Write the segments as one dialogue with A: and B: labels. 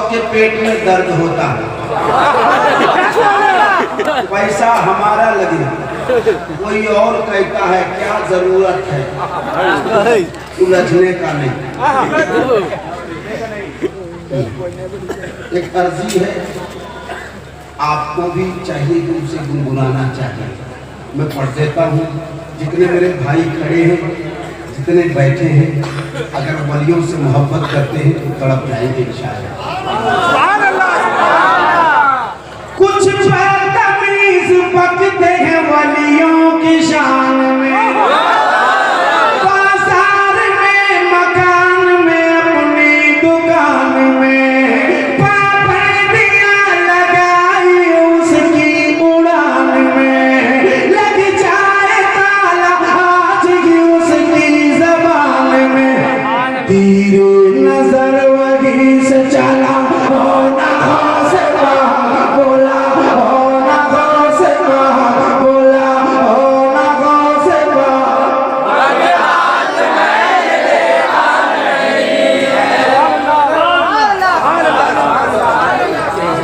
A: सबके पेट में दर्द होता है, पैसा हमारा लगे, कोई और कहता है क्या जरूरत है, उलझने का नहीं। एक अर्जी है, आपको भी चाहिए कि उसे गुनगुनाना चाहिए। मैं पढ़ देता हूँ। जितने मेरे भाई खड़े हैं, जितने बैठे हैं, अगर वलियों से मोहब्बत करते हैं तो तड़प जाएंगे इंशाअल्लाह। कुछ बदतमीज बकते हैं वलियों की शान में, बाजार में, मकान में, अपनी दुकान में, पाबंदियां लगाई उसकी उड़ान में, लग जाए ताला आज ही उसकी जबान में, तीर नजर वही से चला होना से बोला, होना से बोला, होना से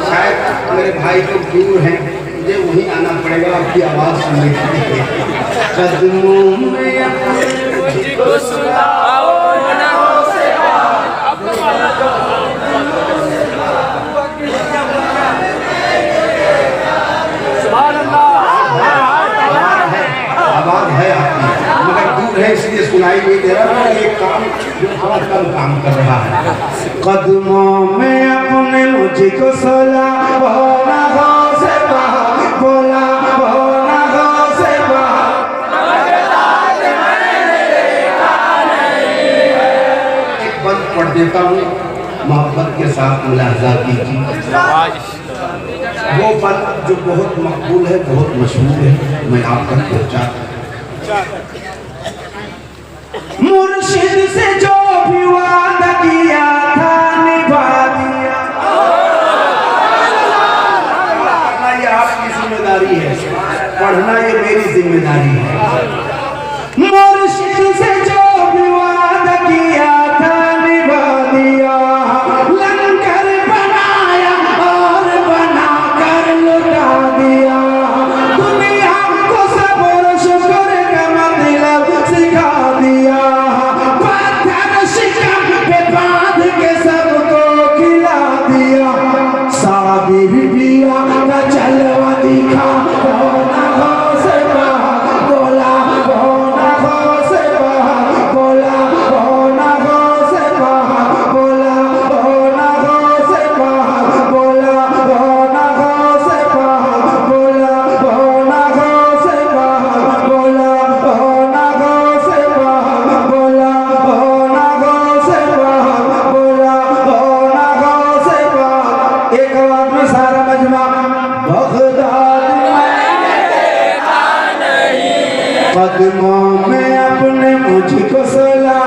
A: शायद मेरे भाई तो दूर हैं, मुझे वहीं आना पड़ेगा आपकी आवाज सुनने के लिए। कदमों में अपने सुलाओ ना से आवाज है आपकी, मगर दूर है इसलिए सुनाई नहीं दे रहा। एक काम जो थोड़ा कम काम कर रहा है। कदमों में अपने मुझको सोला, होना से बोला, होना से एक बंद पढ़ देता हूँ, मोहब्बत के साथ मुलाहजा कीजिए। वो पल जो बहुत मकबूल है, बहुत मशहूर है, मैं आप तक पहुँचा। मुर्शिद से जो भी वादा किया था निभा दिया, पढ़ना ये आपकी जिम्मेदारी है, पढ़ना ये मेरी जिम्मेदारी है। मुर्शिद से जो भी वादा किया था निभा दिया, लंगर बनाया और बना कर लुटा दिया, दुनिया को सब्र शुक्र का मतलब सिखा दिया, पत्थर शिकम पे बांध के सबको खिला दिया, साबिर बिया का चलवा दिखा, होना से बोला, होना से बोला, होना से बोला, होना से बोला, होना से बोला, होना से बोला, होना से बोला, होना से बोला, होना से एक बार में सारा मजमा बगदाद कदमों में अपने मुझको सोला,